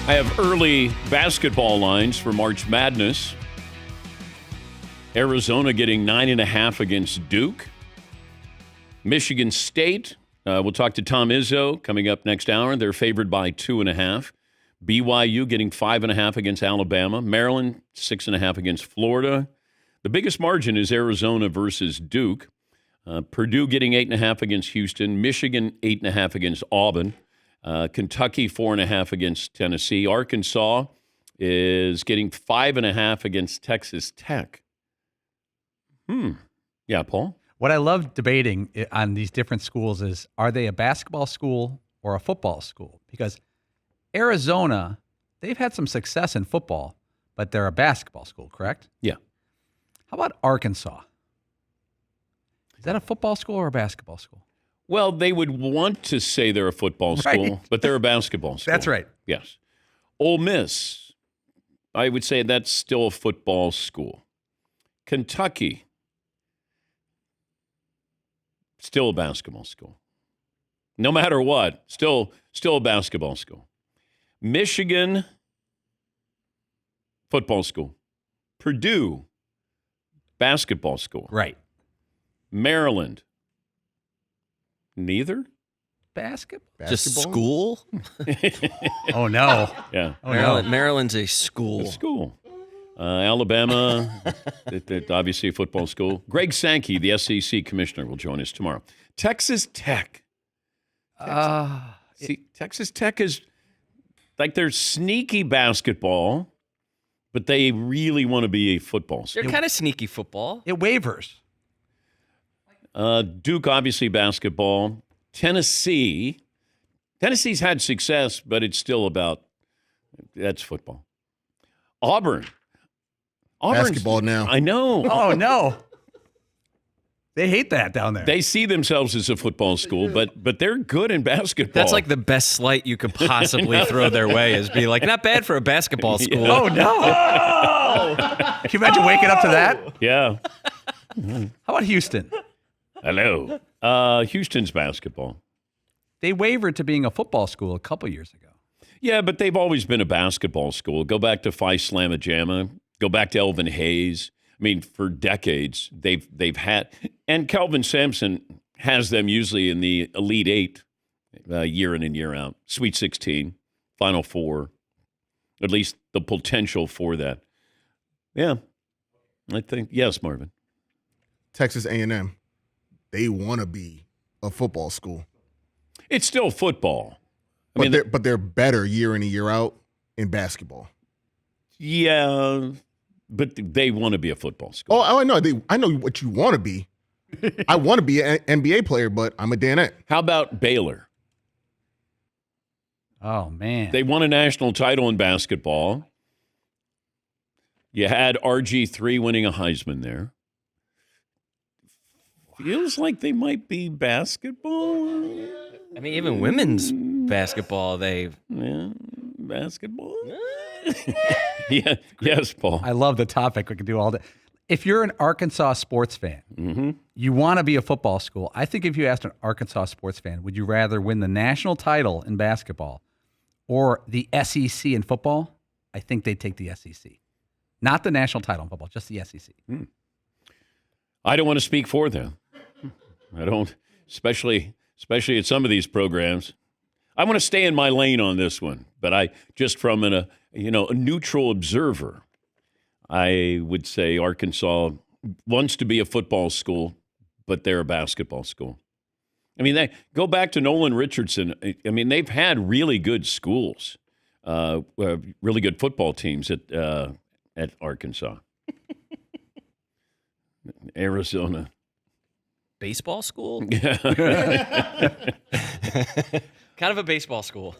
I have early basketball lines for March Madness. Arizona getting 9.5 against Duke. Michigan State, we'll talk to Tom Izzo coming up next hour. They're favored by 2.5. BYU getting 5.5 against Alabama. Maryland, 6.5 against Florida. The biggest margin is Arizona versus Duke. Purdue getting 8.5 against Houston. Michigan, 8.5 against Auburn. Kentucky, 4.5 against Tennessee. Arkansas is getting 5.5 against Texas Tech. Yeah, Paul? What I love debating on these different schools is, are they a basketball school or a football school? Because Arizona, they've had some success in football, but they're a basketball school, correct? Yeah. How about Arkansas? Is that a football school or a basketball school? Well, they would want to say they're a football school, Right. but they're a basketball school. That's right. Yes. Ole Miss, I would say that's still a football school. Kentucky, still a basketball school. No matter what, still a basketball school. Michigan, football school. Purdue, basketball school. Right. Maryland, neither? Basketball? Just school? Oh, no. Yeah. Oh, no. Maryland's a school. A school. Alabama, obviously a football school. Greg Sankey, the SEC commissioner, will join us tomorrow. Texas Tech. Texas Tech is like they're sneaky basketball, but they really want to be a football school. They're kind of sneaky football. It wavers. Duke, obviously basketball. Tennessee's had success, but it's still that's football. Auburn's basketball now. I know. Oh, no. They hate that down there. They see themselves as a football school, but they're good in basketball. That's like the best slight you could possibly throw their way, is be like, not bad for a basketball school. Oh, no. Can you imagine waking up to that? Yeah. How about Houston? Hello. Houston's basketball. They wavered to being a football school a couple years ago. Yeah, but they've always been a basketball school. Go back to Phi Slamma Jamma. Go back to Elvin Hayes. I mean, for decades, they've had, and Kelvin Sampson has them usually in the Elite Eight year in and year out. Sweet 16, Final Four, at least the potential for that. Yeah, I think, yes, Marvin. Texas A&M, they want to be a football school. It's still football. But they're better year in and year out in basketball. Yeah, but they want to be a football school. Oh, I know. I know what you want to be. I want to be an NBA player, but I'm a Danette. How about Baylor? Oh, man. They won a national title in basketball. You had RG3 winning a Heisman there. Feels like they might be basketball. I mean, even women's basketball, Basketball? Yeah, yes, Paul. I love the topic. We could do all that. If you're an Arkansas sports fan, you want to be a football school. I think if you asked an Arkansas sports fan, would you rather win the national title in basketball or the SEC in football? I think they'd take the SEC. Not the national title in football, just the SEC. I don't want to speak for them. I don't, especially at some of these programs. I want to stay in my lane on this one, but I just from a neutral observer, I would say Arkansas wants to be a football school, but they're a basketball school. I mean, they go back to Nolan Richardson. I mean, they've had really good schools, really good football teams at Arkansas, Arizona. baseball school? Yeah. Kind of a baseball school.